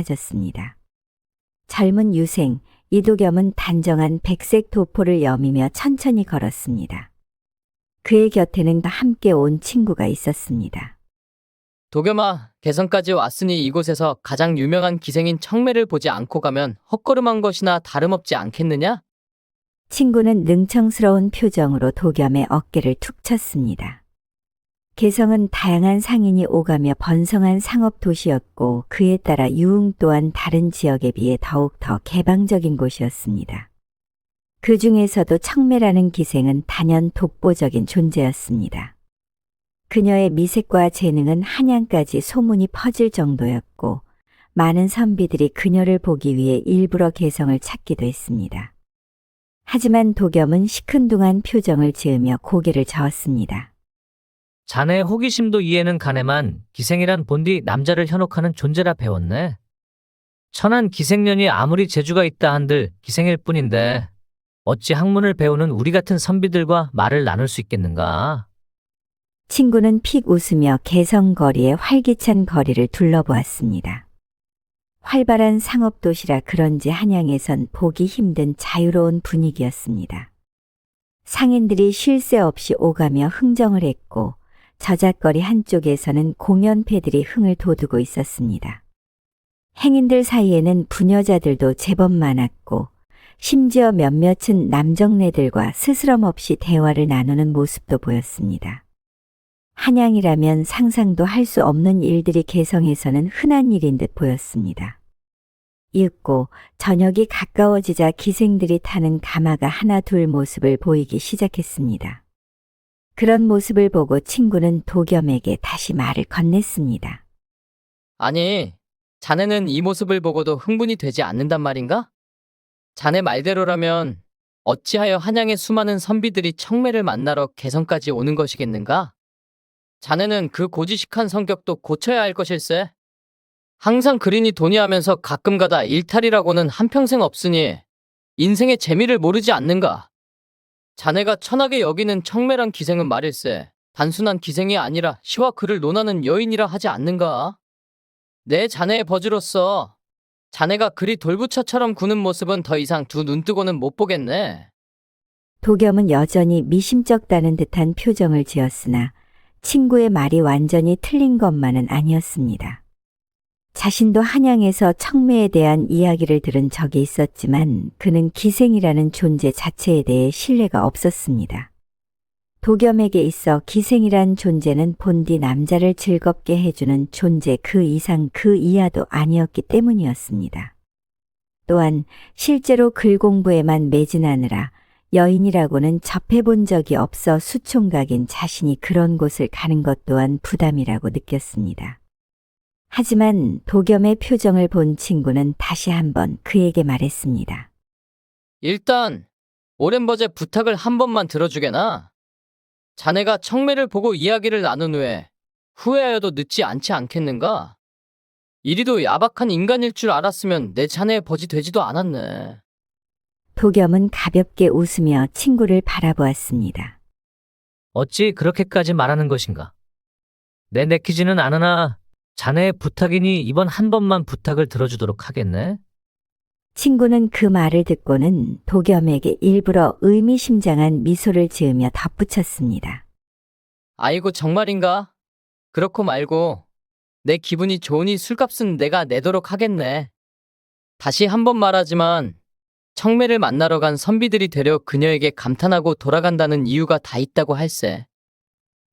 사라졌습니다. 젊은 유생, 이도겸은 단정한 백색 도포를 여미며 천천히 걸었습니다. 그의 곁에는 함께 온 친구가 있었습니다. 도겸아, 개성까지 왔으니 이곳에서 가장 유명한 기생인 청매를 보지 않고 가면 헛걸음한 것이나 다름없지 않겠느냐? 친구는 능청스러운 표정으로 도겸의 어깨를 툭 쳤습니다. 개성은 다양한 상인이 오가며 번성한 상업 도시였고 그에 따라 유흥 또한 다른 지역에 비해 더욱 더 개방적인 곳이었습니다. 그 중에서도 청매라는 기생은 단연 독보적인 존재였습니다. 그녀의 미색과 재능은 한양까지 소문이 퍼질 정도였고 많은 선비들이 그녀를 보기 위해 일부러 개성을 찾기도 했습니다. 하지만 도겸은 시큰둥한 표정을 지으며 고개를 저었습니다. 자네의 호기심도 이해는 가네만 기생이란 본디 남자를 현혹하는 존재라 배웠네. 천한 기생년이 아무리 재주가 있다 한들 기생일 뿐인데 어찌 학문을 배우는 우리 같은 선비들과 말을 나눌 수 있겠는가? 친구는 픽 웃으며 개성거리의 활기찬 거리를 둘러보았습니다. 활발한 상업도시라 그런지 한양에선 보기 힘든 자유로운 분위기였습니다. 상인들이 쉴 새 없이 오가며 흥정을 했고 저잣거리 한쪽에서는 공연패들이 흥을 돋우고 있었습니다. 행인들 사이에는 부녀자들도 제법 많았고 심지어 몇몇은 남정네들과 스스럼 없이 대화를 나누는 모습도 보였습니다. 한양이라면 상상도 할 수 없는 일들이 개성에서는 흔한 일인 듯 보였습니다. 이윽고 저녁이 가까워지자 기생들이 타는 가마가 하나 둘 모습을 보이기 시작했습니다. 그런 모습을 보고 친구는 도겸에게 다시 말을 건넸습니다. 아니, 자네는 이 모습을 보고도 흥분이 되지 않는단 말인가? 자네 말대로라면 어찌하여 한양의 수많은 선비들이 청매를 만나러 개성까지 오는 것이겠는가? 자네는 그 고지식한 성격도 고쳐야 할 것일세. 항상 그리니 돈이 하면서 가끔가다 일탈이라고는 한평생 없으니 인생의 재미를 모르지 않는가? 자네가 천하게 여기는 청매란 기생은 말일세. 단순한 기생이 아니라 시와 글을 논하는 여인이라 하지 않는가? 내 자네의 버즈로서 자네가 그리 돌부처처럼 구는 모습은 더 이상 두 눈 뜨고는 못 보겠네. 도겸은 여전히 미심쩍다는 듯한 표정을 지었으나 친구의 말이 완전히 틀린 것만은 아니었습니다. 자신도 한양에서 청매에 대한 이야기를 들은 적이 있었지만 그는 기생이라는 존재 자체에 대해 신뢰가 없었습니다. 도겸에게 있어 기생이란 존재는 본디 남자를 즐겁게 해주는 존재 그 이상 그 이하도 아니었기 때문이었습니다. 또한 실제로 글 공부에만 매진하느라 여인이라고는 접해본 적이 없어 수총각인 자신이 그런 곳을 가는 것 또한 부담이라고 느꼈습니다. 하지만 도겸의 표정을 본 친구는 다시 한번 그에게 말했습니다. 일단 오랜버제 부탁을 한 번만 들어주게나. 자네가 청매를 보고 이야기를 나눈 후에 후회하여도 늦지 않지 않겠는가? 이리도 야박한 인간일 줄 알았으면 내 자네의 버지 되지도 않았네. 도겸은 가볍게 웃으며 친구를 바라보았습니다. 어찌 그렇게까지 말하는 것인가? 내 내키지는 않으나 자네의 부탁이니 이번 한 번만 부탁을 들어주도록 하겠네. 친구는 그 말을 듣고는 도겸에게 일부러 의미심장한 미소를 지으며 덧붙였습니다. 아이고 정말인가? 그렇고 말고 내 기분이 좋으니 술값은 내가 내도록 하겠네. 다시 한 번 말하지만 청매를 만나러 간 선비들이 되려 그녀에게 감탄하고 돌아간다는 이유가 다 있다고 할세.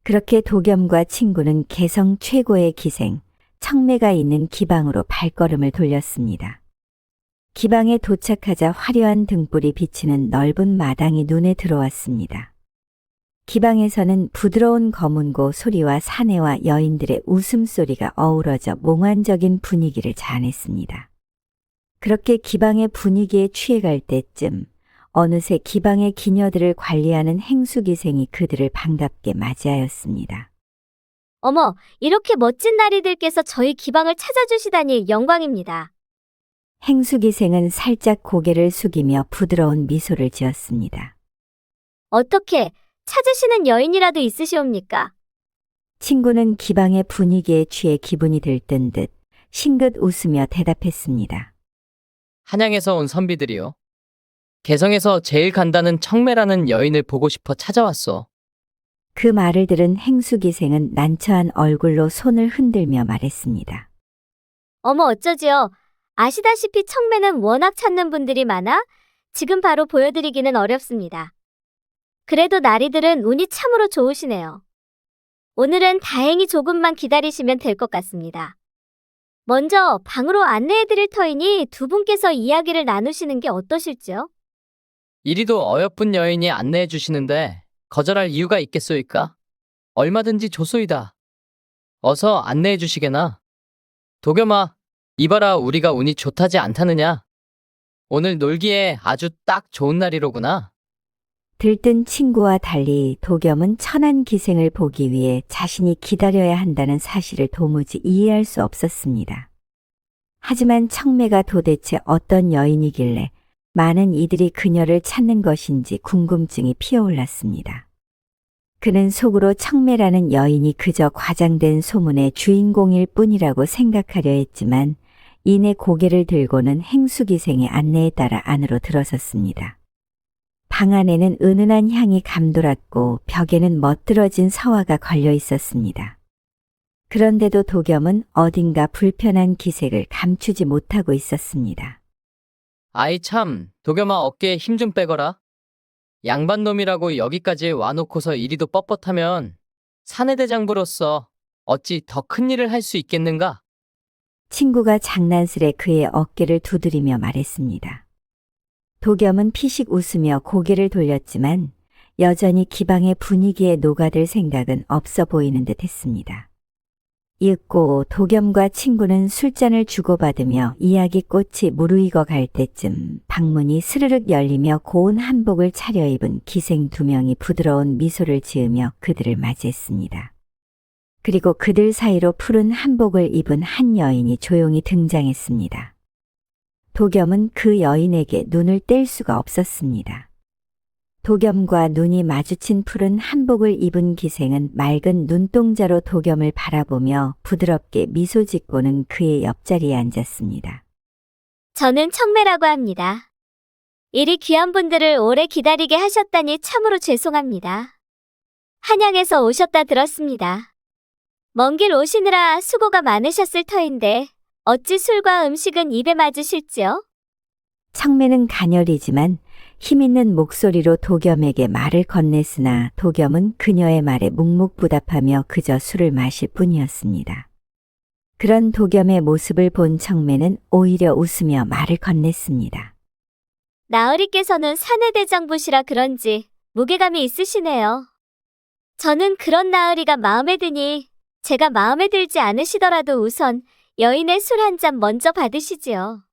그렇게 도겸과 친구는 개성 최고의 기생, 청매가 있는 기방으로 발걸음을 돌렸습니다. 기방에 도착하자 화려한 등불이 비치는 넓은 마당이 눈에 들어왔습니다. 기방에서는 부드러운 검은고 소리와 사내와 여인들의 웃음소리가 어우러져 몽환적인 분위기를 자아냈습니다. 그렇게 기방의 분위기에 취해갈 때쯤 어느새 기방의 기녀들을 관리하는 행수기생이 그들을 반갑게 맞이하였습니다. 어머, 이렇게 멋진 나리들께서 저희 기방을 찾아주시다니 영광입니다. 행수기생은 살짝 고개를 숙이며 부드러운 미소를 지었습니다. 어떻게 찾으시는 여인이라도 있으시옵니까? 친구는 기방의 분위기에 취해 기분이 들뜬 듯 싱긋 웃으며 대답했습니다. 한양에서 온 선비들이요. 개성에서 제일 간다는 청매라는 여인을 보고 싶어 찾아왔어. 그 말을 들은 행수기생은 난처한 얼굴로 손을 흔들며 말했습니다. 어머 어쩌지요. 아시다시피 청매는 워낙 찾는 분들이 많아 지금 바로 보여드리기는 어렵습니다. 그래도 나리들은 운이 참으로 좋으시네요. 오늘은 다행히 조금만 기다리시면 될 것 같습니다. 먼저 방으로 안내해드릴 터이니 두 분께서 이야기를 나누시는 게 어떠실지요? 이리도 어여쁜 여인이 안내해 주시는데 거절할 이유가 있겠소이까? 얼마든지 좋소이다. 어서 안내해 주시게나. 도겸아, 이봐라 우리가 운이 좋다지 않다느냐? 오늘 놀기에 아주 딱 좋은 날이로구나. 들뜬 친구와 달리 도겸은 천안 기생을 보기 위해 자신이 기다려야 한다는 사실을 도무지 이해할 수 없었습니다. 하지만 청매가 도대체 어떤 여인이길래 많은 이들이 그녀를 찾는 것인지 궁금증이 피어올랐습니다. 그는 속으로 청매라는 여인이 그저 과장된 소문의 주인공일 뿐이라고 생각하려 했지만 이내 고개를 들고는 행수기생의 안내에 따라 안으로 들어섰습니다. 방 안에는 은은한 향이 감돌았고 벽에는 멋들어진 서화가 걸려 있었습니다. 그런데도 도겸은 어딘가 불편한 기색을 감추지 못하고 있었습니다. 아이 참, 도겸아 어깨에 힘 좀 빼거라. 양반놈이라고 여기까지 와놓고서 이리도 뻣뻣하면 사내대장부로서 어찌 더 큰 일을 할 수 있겠는가? 친구가 장난스레 그의 어깨를 두드리며 말했습니다. 도겸은 피식 웃으며 고개를 돌렸지만 여전히 기방의 분위기에 녹아들 생각은 없어 보이는 듯 했습니다. 이윽고 도겸과 친구는 술잔을 주고받으며 이야기꽃이 무르익어 갈 때쯤 방문이 스르륵 열리며 고운 한복을 차려입은 기생 두 명이 부드러운 미소를 지으며 그들을 맞이했습니다. 그리고 그들 사이로 푸른 한복을 입은 한 여인이 조용히 등장했습니다. 도겸은 그 여인에게 눈을 뗄 수가 없었습니다. 도겸과 눈이 마주친 푸른 한복을 입은 기생은 맑은 눈동자로 도겸을 바라보며 부드럽게 미소 짓고는 그의 옆자리에 앉았습니다. 저는 청매라고 합니다. 이리 귀한 분들을 오래 기다리게 하셨다니 참으로 죄송합니다. 한양에서 오셨다 들었습니다. 먼 길 오시느라 수고가 많으셨을 터인데 어찌 술과 음식은 입에 맞으실지요? 청매는 가녀리지만 힘있는 목소리로 도겸에게 말을 건넸으나 도겸은 그녀의 말에 묵묵부답하며 그저 술을 마실 뿐이었습니다. 그런 도겸의 모습을 본 청매는 오히려 웃으며 말을 건넸습니다. 나으리께서는 사내대장부시라 그런지 무게감이 있으시네요. 저는 그런 나으리가 마음에 드니 제가 마음에 들지 않으시더라도 우선 여인의 술 한 잔 먼저 받으시지요.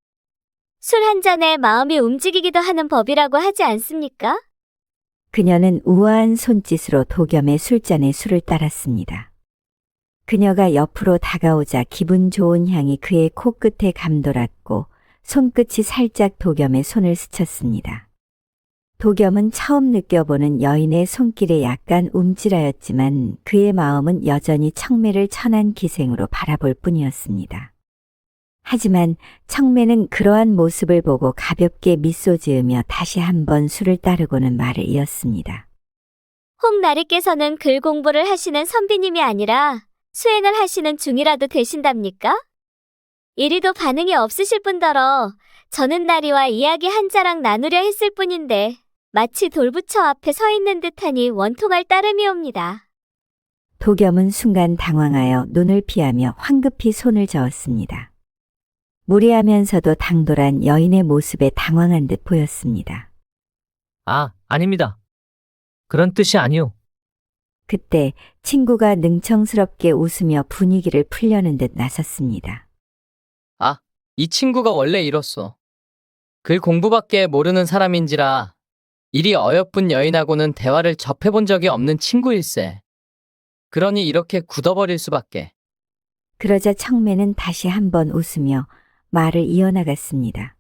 술 한 잔에 마음이 움직이기도 하는 법이라고 하지 않습니까? 그녀는 우아한 손짓으로 도겸의 술잔에 술을 따랐습니다. 그녀가 옆으로 다가오자 기분 좋은 향이 그의 코끝에 감돌았고 손끝이 살짝 도겸의 손을 스쳤습니다. 도겸은 처음 느껴보는 여인의 손길에 약간 움찔하였지만 그의 마음은 여전히 청매를 천한 기생으로 바라볼 뿐이었습니다. 하지만 청매는 그러한 모습을 보고 가볍게 미소 지으며 다시 한번 술을 따르고는 말을 이었습니다. 홍 나리께서는 글 공부를 하시는 선비님이 아니라 수행을 하시는 중이라도 되신답니까? 이리도 반응이 없으실 뿐더러 저는 나리와 이야기 한 자락 나누려 했을 뿐인데 마치 돌부처 앞에 서 있는 듯하니 원통할 따름이옵니다. 도겸은 순간 당황하여 눈을 피하며 황급히 손을 저었습니다. 무례하면서도 당돌한 여인의 모습에 당황한 듯 보였습니다. 아, 아닙니다. 그런 뜻이 아니오. 그때 친구가 능청스럽게 웃으며 분위기를 풀려는 듯 나섰습니다. 아, 이 친구가 원래 이렇소. 글 공부밖에 모르는 사람인지라 이리 어여쁜 여인하고는 대화를 접해본 적이 없는 친구일세. 그러니 이렇게 굳어버릴 수밖에. 그러자 청매는 다시 한번 웃으며 말을 이어나갔습니다.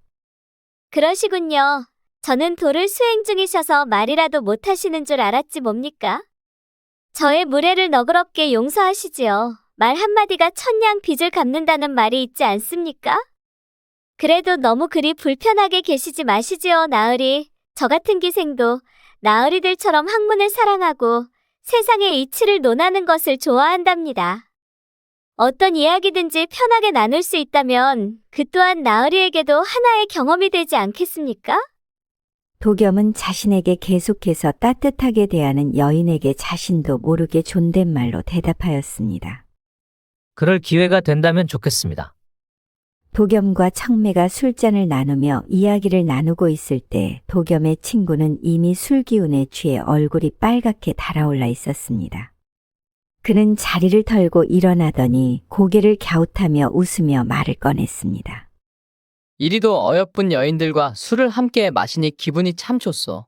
그러시군요. 저는 도를 수행 중이셔서 말이라도 못하시는 줄 알았지 뭡니까? 저의 무례를 너그럽게 용서하시지요. 말 한마디가 천냥 빚을 갚는다는 말이 있지 않습니까? 그래도 너무 그리 불편하게 계시지 마시지요, 나으리. 저 같은 기생도 나으리들처럼 학문을 사랑하고 세상의 이치를 논하는 것을 좋아한답니다. 어떤 이야기든지 편하게 나눌 수 있다면 그 또한 나으리에게도 하나의 경험이 되지 않겠습니까? 도겸은 자신에게 계속해서 따뜻하게 대하는 여인에게 자신도 모르게 존댓말로 대답하였습니다. 그럴 기회가 된다면 좋겠습니다. 도겸과 청매가 술잔을 나누며 이야기를 나누고 있을 때 도겸의 친구는 이미 술 기운에 취해 얼굴이 빨갛게 달아올라 있었습니다. 그는 자리를 털고 일어나더니 고개를 갸웃하며 웃으며 말을 꺼냈습니다. 이리도 어여쁜 여인들과 술을 함께 마시니 기분이 참 좋소.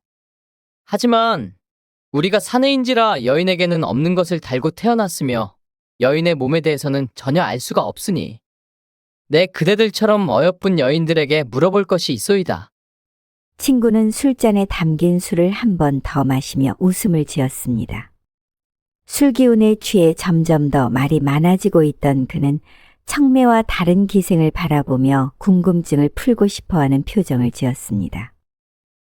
하지만 우리가 사내인지라 여인에게는 없는 것을 달고 태어났으며 여인의 몸에 대해서는 전혀 알 수가 없으니 내 그대들처럼 어여쁜 여인들에게 물어볼 것이 있소이다. 친구는 술잔에 담긴 술을 한 번 더 마시며 웃음을 지었습니다. 술기운에 취해 점점 더 말이 많아지고 있던 그는 청매와 다른 기생을 바라보며 궁금증을 풀고 싶어하는 표정을 지었습니다.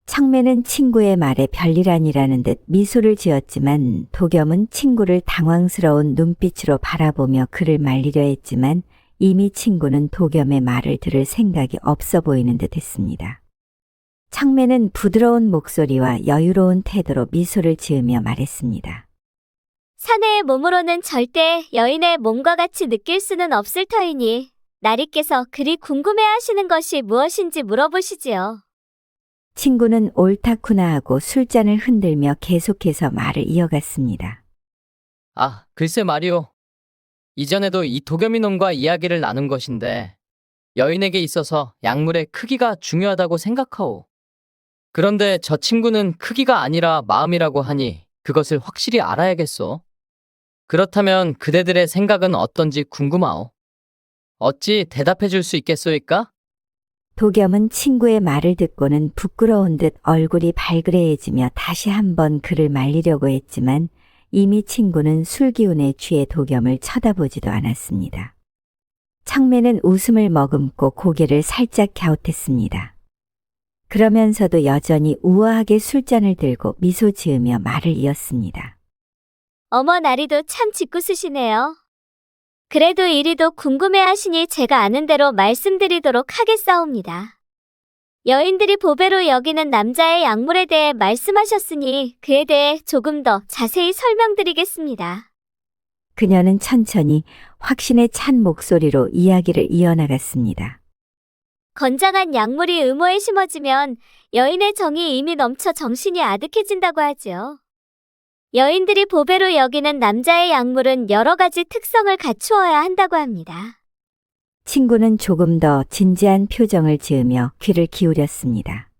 청매는 친구의 말에 별일 아니라는 듯 미소를 지었지만 도겸은 친구를 당황스러운 눈빛으로 바라보며 그를 말리려 했지만 이미 친구는 도겸의 말을 들을 생각이 없어 보이는 듯 했습니다. 청매는 부드러운 목소리와 여유로운 태도로 미소를 지으며 말했습니다. 사내의 몸으로는 절대 여인의 몸과 같이 느낄 수는 없을 터이니 나리께서 그리 궁금해하시는 것이 무엇인지 물어보시지요. 친구는 옳다구나 하고 술잔을 흔들며 계속해서 말을 이어갔습니다. 아, 글쎄 말이오. 이전에도 이 도겸이놈과 이야기를 나눈 것인데 여인에게 있어서 약물의 크기가 중요하다고 생각하오. 그런데 저 친구는 크기가 아니라 마음이라고 하니 그것을 확실히 알아야겠소. 그렇다면 그대들의 생각은 어떤지 궁금하오. 어찌 대답해 줄 수 있겠소이까? 도겸은 친구의 말을 듣고는 부끄러운 듯 얼굴이 발그레해지며 다시 한번 그를 말리려고 했지만 이미 친구는 술기운에 취해 도겸을 쳐다보지도 않았습니다. 청매는 웃음을 머금고 고개를 살짝 갸웃했습니다. 그러면서도 여전히 우아하게 술잔을 들고 미소 지으며 말을 이었습니다. 어머 나리도 참 짓궂으시네요. 그래도 이리도 궁금해하시니 제가 아는 대로 말씀드리도록 하겠사옵니다. 여인들이 보배로 여기는 남자의 약물에 대해 말씀하셨으니 그에 대해 조금 더 자세히 설명드리겠습니다. 그녀는 천천히 확신에 찬 목소리로 이야기를 이어나갔습니다. 건장한 약물이 의모에 심어지면 여인의 정이 이미 넘쳐 정신이 아득해진다고 하지요. 여인들이 보배로 여기는 남자의 약물은 여러 가지 특성을 갖추어야 한다고 합니다. 친구는 조금 더 진지한 표정을 지으며 귀를 기울였습니다.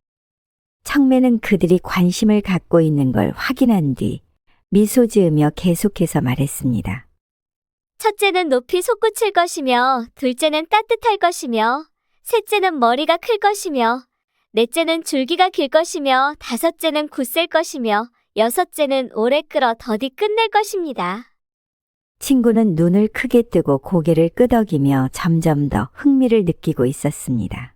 청매는 그들이 관심을 갖고 있는 걸 확인한 뒤 미소 지으며 계속해서 말했습니다. 첫째는 높이 솟구칠 것이며, 둘째는 따뜻할 것이며, 셋째는 머리가 클 것이며, 넷째는 줄기가 길 것이며, 다섯째는 굳셀 것이며, 여섯째는 오래 끓어 더디 끝낼 것입니다. 친구는 눈을 크게 뜨고 고개를 끄덕이며 점점 더 흥미를 느끼고 있었습니다.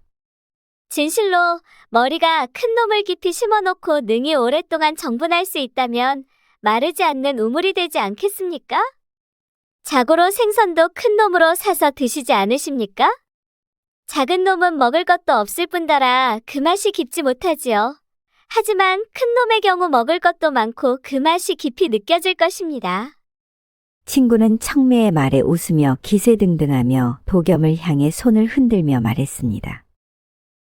진실로 머리가 큰 놈을 깊이 심어놓고 능히 오랫동안 정분할 수 있다면 마르지 않는 우물이 되지 않겠습니까? 자고로 생선도 큰 놈으로 사서 드시지 않으십니까? 작은 놈은 먹을 것도 없을 뿐더러 그 맛이 깊지 못하지요. 하지만 큰 놈의 경우 먹을 것도 많고 그 맛이 깊이 느껴질 것입니다. 친구는 청매의 말에 웃으며 기세등등하며 도겸을 향해 손을 흔들며 말했습니다.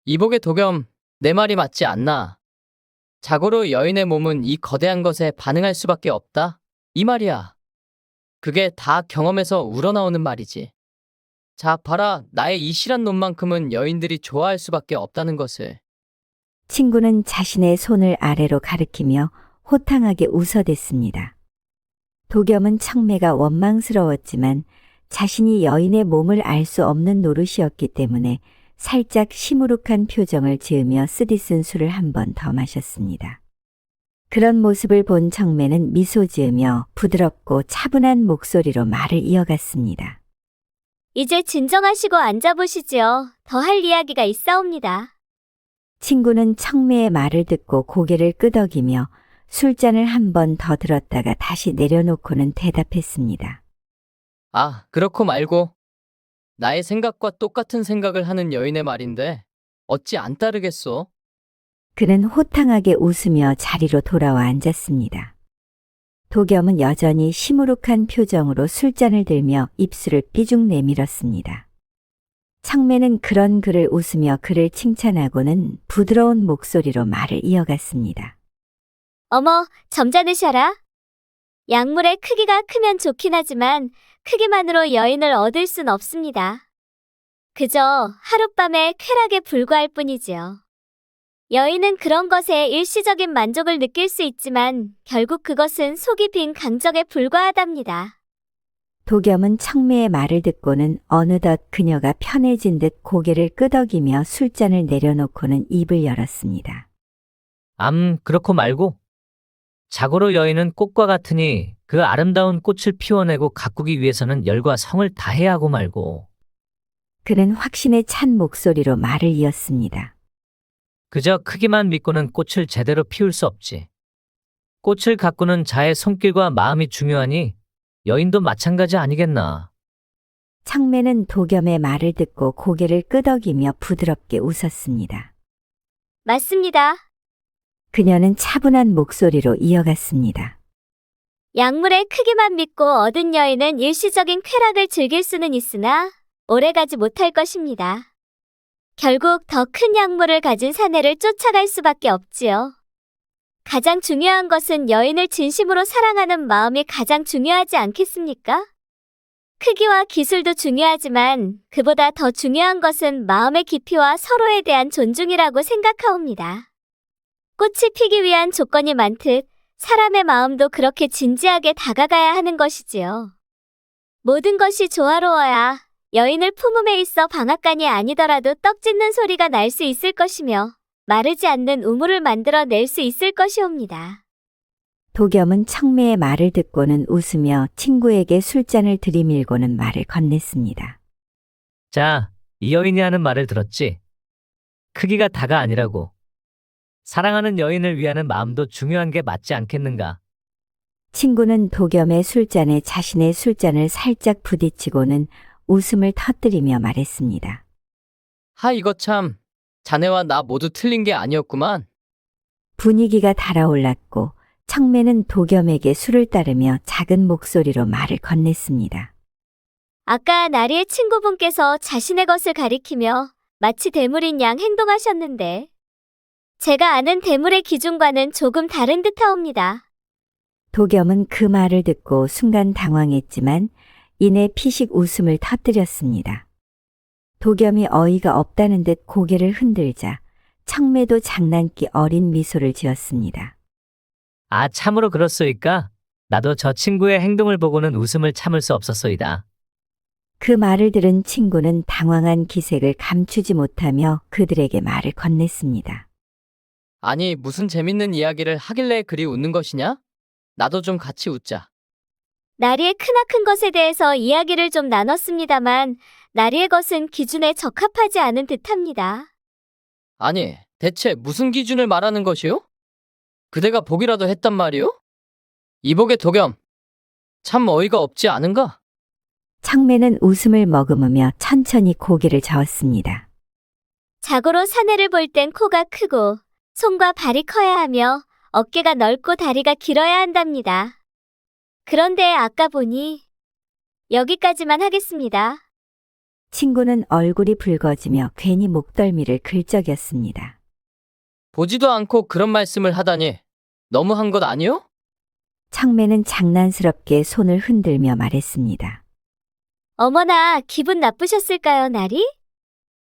이복의 도겸, 내 말이 맞지 않나? 자고로 여인의 몸은 이 거대한 것에 반응할 수밖에 없다? 이 말이야. 그게 다 경험에서 우러나오는 말이지. 자, 봐라. 나의 이 실한 놈만큼은 여인들이 좋아할 수밖에 없다는 것을. 친구는 자신의 손을 아래로 가리키며 호탕하게 웃어댔습니다. 도겸은 청매가 원망스러웠지만 자신이 여인의 몸을 알 수 없는 노릇이었기 때문에 살짝 시무룩한 표정을 지으며 쓰디쓴 술을 한 번 더 마셨습니다. 그런 모습을 본 청매는 미소 지으며 부드럽고 차분한 목소리로 말을 이어갔습니다. 이제 진정하시고 앉아보시지요. 더 할 이야기가 있사옵니다. 친구는 청매의 말을 듣고 고개를 끄덕이며 술잔을 한 번 더 들었다가 다시 내려놓고는 대답했습니다. 아, 그렇고 말고. 나의 생각과 똑같은 생각을 하는 여인의 말인데 어찌 안 따르겠소? 그는 호탕하게 웃으며 자리로 돌아와 앉았습니다. 도겸은 여전히 시무룩한 표정으로 술잔을 들며 입술을 삐죽 내밀었습니다. 청매는 그런 그를 웃으며 그를 칭찬하고는 부드러운 목소리로 말을 이어갔습니다. 어머, 점잖으셔라. 약물의 크기가 크면 좋긴 하지만 크기만으로 여인을 얻을 순 없습니다. 그저 하룻밤의 쾌락에 불과할 뿐이지요. 여인은 그런 것에 일시적인 만족을 느낄 수 있지만 결국 그것은 속이 빈 강정에 불과하답니다. 도겸은 청매의 말을 듣고는 어느덧 그녀가 편해진 듯 고개를 끄덕이며 술잔을 내려놓고는 입을 열었습니다. 그렇고 말고. 자고로 여인은 꽃과 같으니 그 아름다운 꽃을 피워내고 가꾸기 위해서는 열과 성을 다해야 하고 말고. 그는 확신에 찬 목소리로 말을 이었습니다. 그저 크기만 믿고는 꽃을 제대로 피울 수 없지. 꽃을 가꾸는 자의 손길과 마음이 중요하니 여인도 마찬가지 아니겠나. 청매는 도겸의 말을 듣고 고개를 끄덕이며 부드럽게 웃었습니다. 맞습니다. 그녀는 차분한 목소리로 이어갔습니다. 약물의 크기만 믿고 얻은 여인은 일시적인 쾌락을 즐길 수는 있으나 오래가지 못할 것입니다. 결국 더 큰 약물을 가진 사내를 쫓아갈 수밖에 없지요. 가장 중요한 것은 여인을 진심으로 사랑하는 마음이 가장 중요하지 않겠습니까? 크기와 기술도 중요하지만 그보다 더 중요한 것은 마음의 깊이와 서로에 대한 존중이라고 생각하옵니다. 꽃이 피기 위한 조건이 많듯 사람의 마음도 그렇게 진지하게 다가가야 하는 것이지요. 모든 것이 조화로워야 여인을 품음에 있어 방앗간이 아니더라도 떡 찢는 소리가 날 수 있을 것이며 마르지 않는 우물을 만들어낼 수 있을 것이옵니다. 도겸은 청매의 말을 듣고는 웃으며 친구에게 술잔을 들이밀고는 말을 건넸습니다. 자, 이 여인이 하는 말을 들었지? 크기가 다가 아니라고. 사랑하는 여인을 위하는 마음도 중요한 게 맞지 않겠는가? 친구는 도겸의 술잔에 자신의 술잔을 살짝 부딪히고는 웃음을 터뜨리며 말했습니다. 하, 이거 참. 자네와 나 모두 틀린 게 아니었구만. 분위기가 달아올랐고 청매는 도겸에게 술을 따르며 작은 목소리로 말을 건넸습니다. 아까 나리의 친구분께서 자신의 것을 가리키며 마치 대물인 양 행동하셨는데 제가 아는 대물의 기준과는 조금 다른 듯하옵니다. 도겸은 그 말을 듣고 순간 당황했지만 이내 피식 웃음을 터뜨렸습니다. 도겸이 어이가 없다는 듯 고개를 흔들자 청매도 장난기 어린 미소를 지었습니다. 아, 참으로 그렇소이까? 나도 저 친구의 행동을 보고는 웃음을 참을 수 없었소이다. 그 말을 들은 친구는 당황한 기색을 감추지 못하며 그들에게 말을 건넸습니다. 아니, 무슨 재밌는 이야기를 하길래 그리 웃는 것이냐? 나도 좀 같이 웃자. 나리의 크나큰 것에 대해서 이야기를 좀 나눴습니다만 나리의 것은 기준에 적합하지 않은 듯합니다. 아니, 대체 무슨 기준을 말하는 것이오? 그대가 보기라도 했단 말이오? 이복의 도겸, 참 어이가 없지 않은가? 청매는 웃음을 머금으며 천천히 고개를 저었습니다. 자고로 사내를 볼 땐 코가 크고 손과 발이 커야 하며 어깨가 넓고 다리가 길어야 한답니다. 그런데 아까 보니 여기까지만 하겠습니다. 친구는 얼굴이 붉어지며 괜히 목덜미를 긁적였습니다. 보지도 않고 그런 말씀을 하다니 너무한 것 아니오? 청매는 장난스럽게 손을 흔들며 말했습니다. 어머나, 기분 나쁘셨을까요, 나리?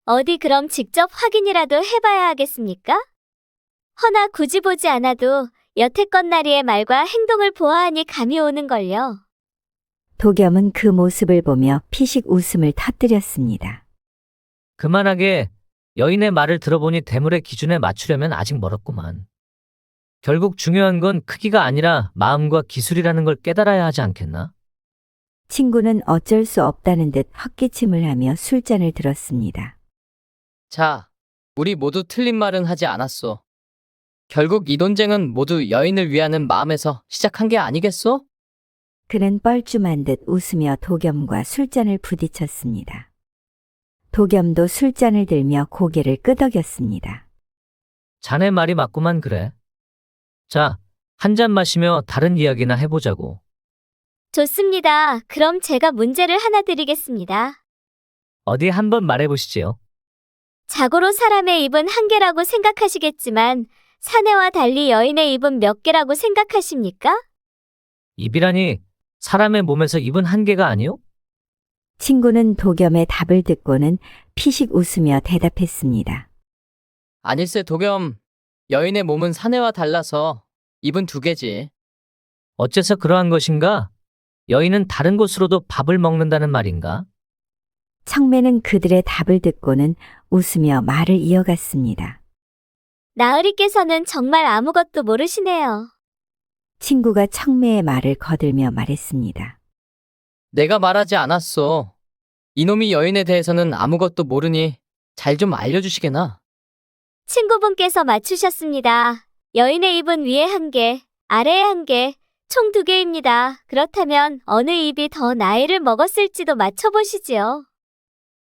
어디 그럼 직접 확인이라도 해봐야 하겠습니까? 허나 굳이 보지 않아도 여태껏 나리의 말과 행동을 보아하니 감이 오는걸요. 도겸은 그 모습을 보며 피식 웃음을 터뜨렸습니다. 그만하게. 여인의 말을 들어보니 대물의 기준에 맞추려면 아직 멀었구만. 결국 중요한 건 크기가 아니라 마음과 기술이라는 걸 깨달아야 하지 않겠나? 친구는 어쩔 수 없다는 듯 헛기침을 하며 술잔을 들었습니다. 자, 우리 모두 틀린 말은 하지 않았소. 결국 이 논쟁은 모두 여인을 위하는 마음에서 시작한 게 아니겠소? 그는 뻘쭘한 듯 웃으며 도겸과 술잔을 부딪혔습니다. 도겸도 술잔을 들며 고개를 끄덕였습니다. 자네 말이 맞구만 그래. 자, 한 잔 마시며 다른 이야기나 해보자고. 좋습니다. 그럼 제가 문제를 하나 드리겠습니다. 어디 한번 말해보시지요. 자고로 사람의 입은 한 개라고 생각하시겠지만 사내와 달리 여인의 입은 몇 개라고 생각하십니까? 입이라니 사람의 몸에서 입은 한 개가 아니요? 친구는 도겸의 답을 듣고는 피식 웃으며 대답했습니다. 아닐세 도겸, 여인의 몸은 사내와 달라서 입은 2개지. 어째서 그러한 것인가? 여인은 다른 곳으로도 밥을 먹는다는 말인가? 청매는 그들의 답을 듣고는 웃으며 말을 이어갔습니다. 나으리께서는 정말 아무것도 모르시네요. 친구가 청매의 말을 거들며 말했습니다. 내가 말하지 않았소. 이놈이 여인에 대해서는 아무것도 모르니 잘 좀 알려주시게나. 친구분께서 맞추셨습니다. 여인의 입은 위에 한 개, 아래에 한 개, 총 2개입니다. 그렇다면 어느 입이 더 나이를 먹었을지도 맞춰보시지요.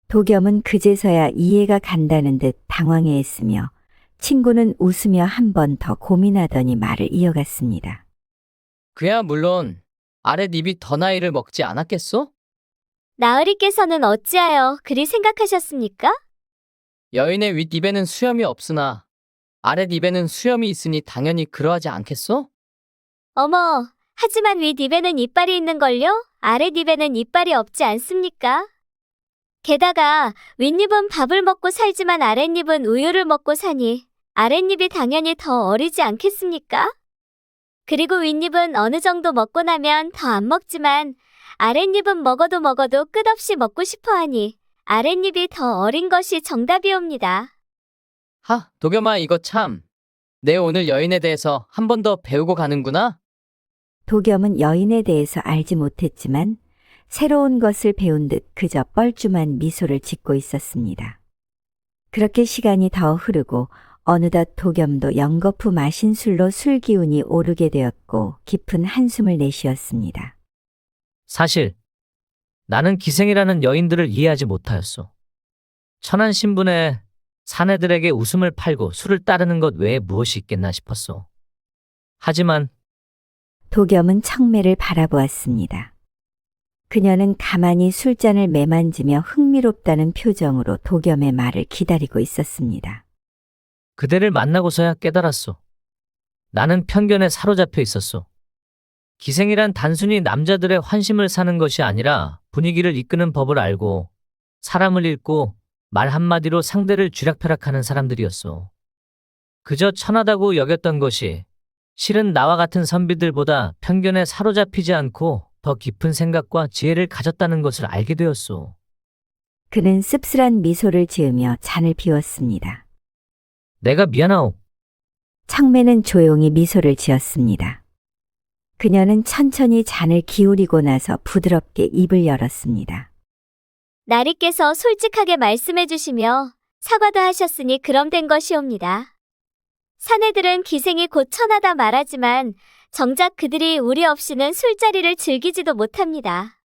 도겸은 그제서야 이해가 간다는 듯 당황해했으며 친구는 웃으며 한 번 더 고민하더니 말을 이어갔습니다. 그야 물론 아랫입이 더 나이를 먹지 않았겠소? 나으리께서는 어찌하여 그리 생각하셨습니까? 여인의 윗입에는 수염이 없으나 아랫입에는 수염이 있으니 당연히 그러하지 않겠소? 어머, 하지만 윗입에는 이빨이 있는걸요? 아랫입에는 이빨이 없지 않습니까? 게다가 윗입은 밥을 먹고 살지만 아랫입은 우유를 먹고 사니 아랫입이 당연히 더 어리지 않겠습니까? 그리고 윗입은 어느 정도 먹고 나면 더 안 먹지만 아랫입은 먹어도 끝없이 먹고 싶어 하니 아랫입이 더 어린 것이 정답이옵니다. 하, 도겸아 이거 참. 내 오늘 여인에 대해서 한 번 더 배우고 가는구나. 도겸은 여인에 대해서 알지 못했지만 새로운 것을 배운 듯 그저 뻘쭘한 미소를 짓고 있었습니다. 그렇게 시간이 더 흐르고 어느덧 도겸도 연거푸 마신 술로 술 기운이 오르게 되었고 깊은 한숨을 내쉬었습니다. 사실 나는 기생이라는 여인들을 이해하지 못하였소. 천한 신분에 사내들에게 웃음을 팔고 술을 따르는 것 외에 무엇이 있겠나 싶었소. 하지만 도겸은 청매를 바라보았습니다. 그녀는 가만히 술잔을 매만지며 흥미롭다는 표정으로 도겸의 말을 기다리고 있었습니다. 그대를 만나고서야 깨달았소. 나는 편견에 사로잡혀 있었소. 기생이란 단순히 남자들의 환심을 사는 것이 아니라 분위기를 이끄는 법을 알고 사람을 읽고 말 한마디로 상대를 쥐락펴락하는 사람들이었소. 그저 천하다고 여겼던 것이 실은 나와 같은 선비들보다 편견에 사로잡히지 않고 더 깊은 생각과 지혜를 가졌다는 것을 알게 되었소. 그는 씁쓸한 미소를 지으며 잔을 비웠습니다. 내가 미안하오. 청매는 조용히 미소를 지었습니다. 그녀는 천천히 잔을 기울이고 나서 부드럽게 입을 열었습니다. 나리께서 솔직하게 말씀해 주시며 사과도 하셨으니 그럼 된 것이옵니다. 사내들은 기생이 곧 천하다 말하지만 정작 그들이 우리 없이는 술자리를 즐기지도 못합니다.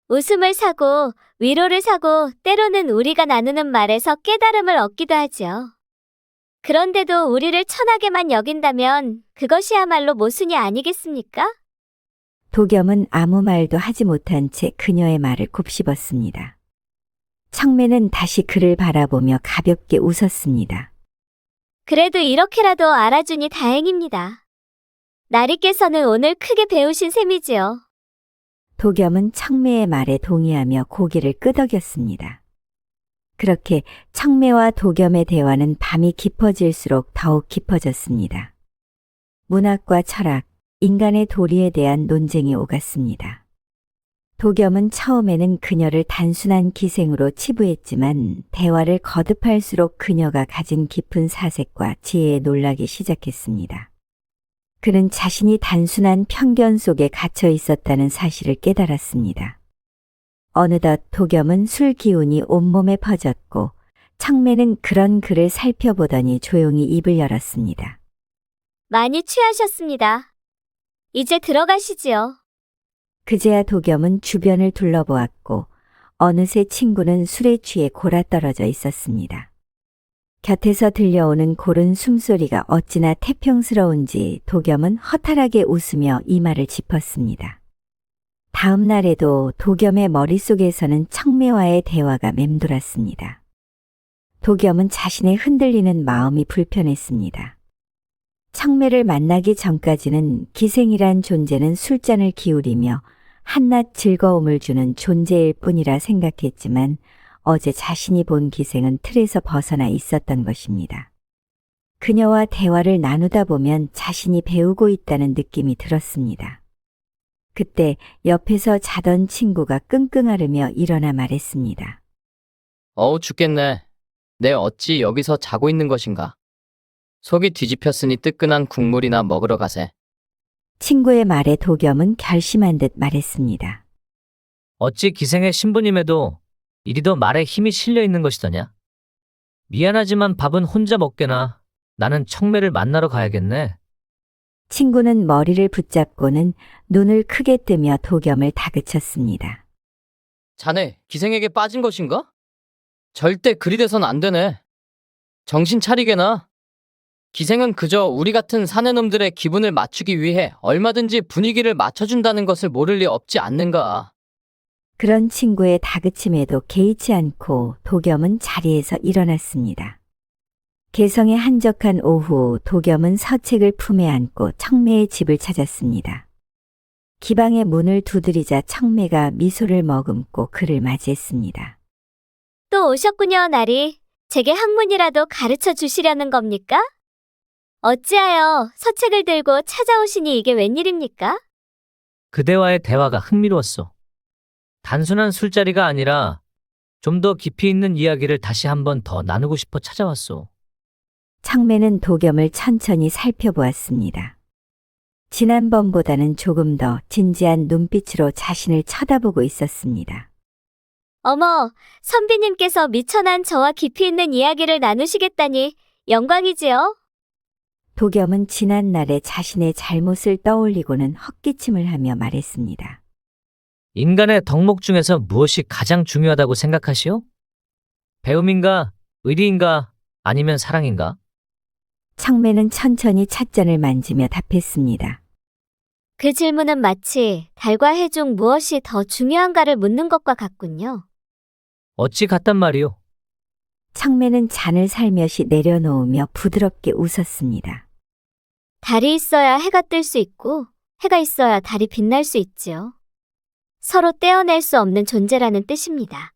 웃음을 사고 위로를 사고 때로는 우리가 나누는 말에서 깨달음을 얻기도 하지요. 그런데도 우리를 천하게만 여긴다면 그것이야말로 모순이 아니겠습니까? 도겸은 아무 말도 하지 못한 채 그녀의 말을 곱씹었습니다. 청매는 다시 그를 바라보며 가볍게 웃었습니다. 그래도 이렇게라도 알아주니 다행입니다. 나리께서는 오늘 크게 배우신 셈이지요. 도겸은 청매의 말에 동의하며 고개를 끄덕였습니다. 그렇게 청매와 도겸의 대화는 밤이 깊어질수록 더욱 깊어졌습니다. 문학과 철학, 인간의 도리에 대한 논쟁이 오갔습니다. 도겸은 처음에는 그녀를 단순한 기생으로 치부했지만 대화를 거듭할수록 그녀가 가진 깊은 사색과 지혜에 놀라기 시작했습니다. 그는 자신이 단순한 편견 속에 갇혀 있었다는 사실을 깨달았습니다. 어느덧 도겸은 술 기운이 온몸에 퍼졌고 청매는 그런 그를 살펴보더니 조용히 입을 열었습니다. 많이 취하셨습니다. 이제 들어가시지요. 그제야 도겸은 주변을 둘러보았고 어느새 친구는 술에 취해 골아떨어져 있었습니다. 곁에서 들려오는 고른 숨소리가 어찌나 태평스러운지 도겸은 허탈하게 웃으며 이마를 짚었습니다. 다음 날에도 도겸의 머릿속에서는 청매와의 대화가 맴돌았습니다. 도겸은 자신의 흔들리는 마음이 불편했습니다. 청매를 만나기 전까지는 기생이란 존재는 술잔을 기울이며 한낱 즐거움을 주는 존재일 뿐이라 생각했지만 어제 자신이 본 기생은 틀에서 벗어나 있었던 것입니다. 그녀와 대화를 나누다 보면 자신이 배우고 있다는 느낌이 들었습니다. 그때 옆에서 자던 친구가 끙끙 앓으며 일어나 말했습니다. 어우 죽겠네. 내 어찌 여기서 자고 있는 것인가. 속이 뒤집혔으니 뜨끈한 국물이나 먹으러 가세. 친구의 말에 도겸은 결심한 듯 말했습니다. 어찌 기생의 신부님에도 이리도 말에 힘이 실려 있는 것이더냐? 미안하지만 밥은 혼자 먹게나. 나는 청매를 만나러 가야겠네. 친구는 머리를 붙잡고는 눈을 크게 뜨며 도겸을 다그쳤습니다. 자네 기생에게 빠진 것인가? 절대 그리 돼선 안 되네. 정신 차리게나. 기생은 그저 우리 같은 사내놈들의 기분을 맞추기 위해 얼마든지 분위기를 맞춰준다는 것을 모를 리 없지 않는가. 그런 친구의 다그침에도 개의치 않고 도겸은 자리에서 일어났습니다. 개성에 한적한 오후 도겸은 서책을 품에 안고 청매의 집을 찾았습니다. 기방의 문을 두드리자 청매가 미소를 머금고 그를 맞이했습니다. 또 오셨군요, 나리. 제게 학문이라도 가르쳐 주시려는 겁니까? 어찌하여 서책을 들고 찾아오시니 이게 웬일입니까? 그대와의 대화가 흥미로웠소. 단순한 술자리가 아니라 좀 더 깊이 있는 이야기를 다시 한 번 더 나누고 싶어 찾아왔소. 청매는 도겸을 천천히 살펴보았습니다. 지난번보다는 조금 더 진지한 눈빛으로 자신을 쳐다보고 있었습니다. 어머, 선비님께서 미천한 저와 깊이 있는 이야기를 나누시겠다니 영광이지요? 도겸은 지난날의 자신의 잘못을 떠올리고는 헛기침을 하며 말했습니다. 인간의 덕목 중에서 무엇이 가장 중요하다고 생각하시오? 배움인가? 의리인가? 아니면 사랑인가? 청매는 천천히 찻잔을 만지며 답했습니다. 그 질문은 마치 달과 해 중 무엇이 더 중요한가를 묻는 것과 같군요. 어찌 같단 말이오? 청매는 잔을 살며시 내려놓으며 부드럽게 웃었습니다. 달이 있어야 해가 뜰 수 있고 해가 있어야 달이 빛날 수 있지요. 서로 떼어낼 수 없는 존재라는 뜻입니다.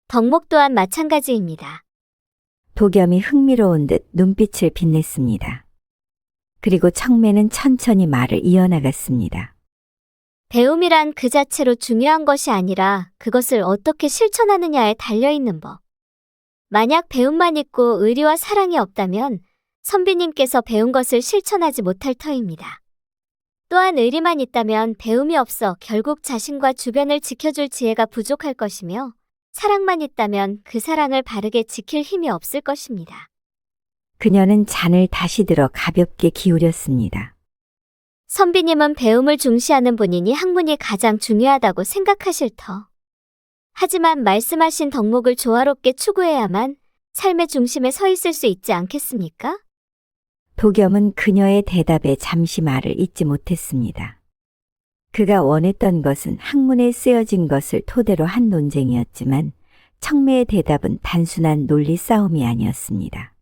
덕목 또한 마찬가지입니다. 도겸이 흥미로운 듯 눈빛을 빛냈습니다. 그리고 청매는 천천히 말을 이어나갔습니다. 배움이란 그 자체로 중요한 것이 아니라 그것을 어떻게 실천하느냐에 달려있는 법. 만약 배움만 있고 의리와 사랑이 없다면 선비님께서 배운 것을 실천하지 못할 터입니다. 또한 의리만 있다면 배움이 없어 결국 자신과 주변을 지켜줄 지혜가 부족할 것이며 사랑만 있다면 그 사랑을 바르게 지킬 힘이 없을 것입니다. 그녀는 잔을 다시 들어 가볍게 기울였습니다. 선비님은 배움을 중시하는 분이니 학문이 가장 중요하다고 생각하실 터. 하지만 말씀하신 덕목을 조화롭게 추구해야만 삶의 중심에 서 있을 수 있지 않겠습니까? 도겸은 그녀의 대답에 잠시 말을 잇지 못했습니다. 그가 원했던 것은 학문에 쓰여진 것을 토대로 한 논쟁이었지만 청매의 대답은 단순한 논리 싸움이 아니었습니다.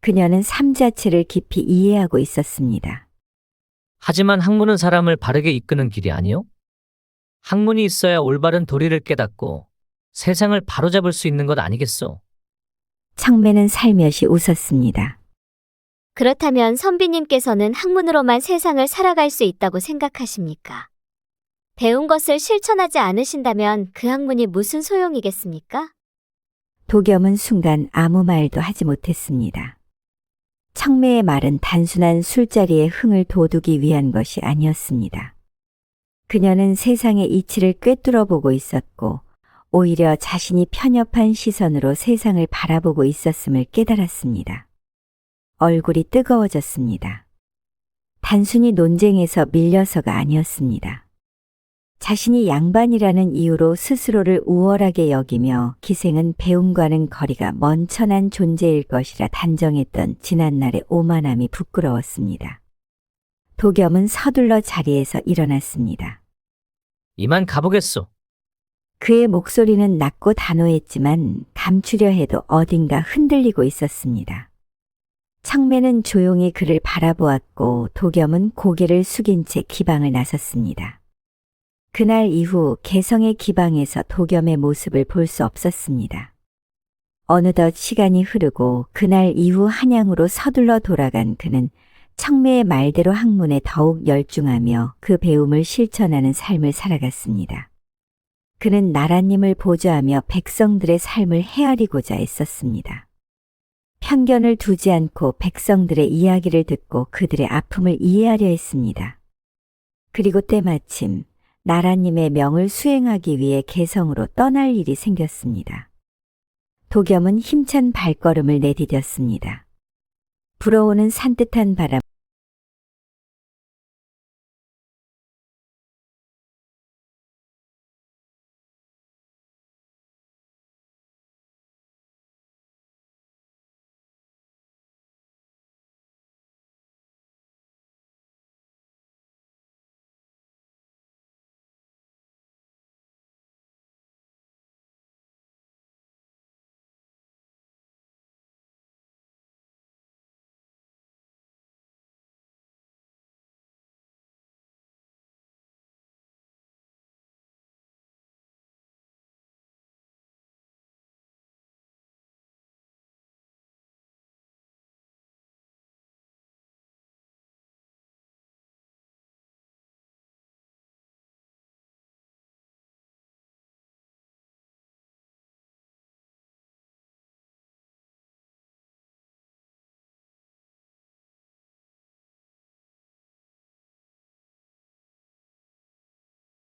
그녀는 삶 자체를 깊이 이해하고 있었습니다. 하지만 학문은 사람을 바르게 이끄는 길이 아니오? 학문이 있어야 올바른 도리를 깨닫고 세상을 바로잡을 수 있는 것 아니겠소? 청매는 살며시 웃었습니다. 그렇다면 선비님께서는 학문으로만 세상을 살아갈 수 있다고 생각하십니까? 배운 것을 실천하지 않으신다면 그 학문이 무슨 소용이겠습니까? 도겸은 순간 아무 말도 하지 못했습니다. 청매의 말은 단순한 술자리의 흥을 돋우기 위한 것이 아니었습니다. 그녀는 세상의 이치를 꿰뚫어 보고 있었고 오히려 자신이 편협한 시선으로 세상을 바라보고 있었음을 깨달았습니다. 얼굴이 뜨거워졌습니다. 단순히 논쟁에서 밀려서가 아니었습니다. 자신이 양반이라는 이유로 스스로를 우월하게 여기며 기생은 배움과는 거리가 먼 천한 존재일 것이라 단정했던 지난날의 오만함이 부끄러웠습니다. 도겸은 서둘러 자리에서 일어났습니다. 이만 가보겠소. 그의 목소리는 낮고 단호했지만 감추려 해도 어딘가 흔들리고 있었습니다. 청매는 조용히 그를 바라보았고 도겸은 고개를 숙인 채 기방을 나섰습니다. 그날 이후 개성의 기방에서 도겸의 모습을 볼 수 없었습니다. 어느덧 시간이 흐르고 그날 이후 한양으로 서둘러 돌아간 그는 청매의 말대로 학문에 더욱 열중하며 그 배움을 실천하는 삶을 살아갔습니다. 그는 나라님을 보좌하며 백성들의 삶을 헤아리고자 애썼습니다. 편견을 두지 않고 백성들의 이야기를 듣고 그들의 아픔을 이해하려 했습니다. 그리고 때마침 나라님의 명을 수행하기 위해 개성으로 떠날 일이 생겼습니다. 도겸은 힘찬 발걸음을 내디뎠습니다. 불어오는 산뜻한 바람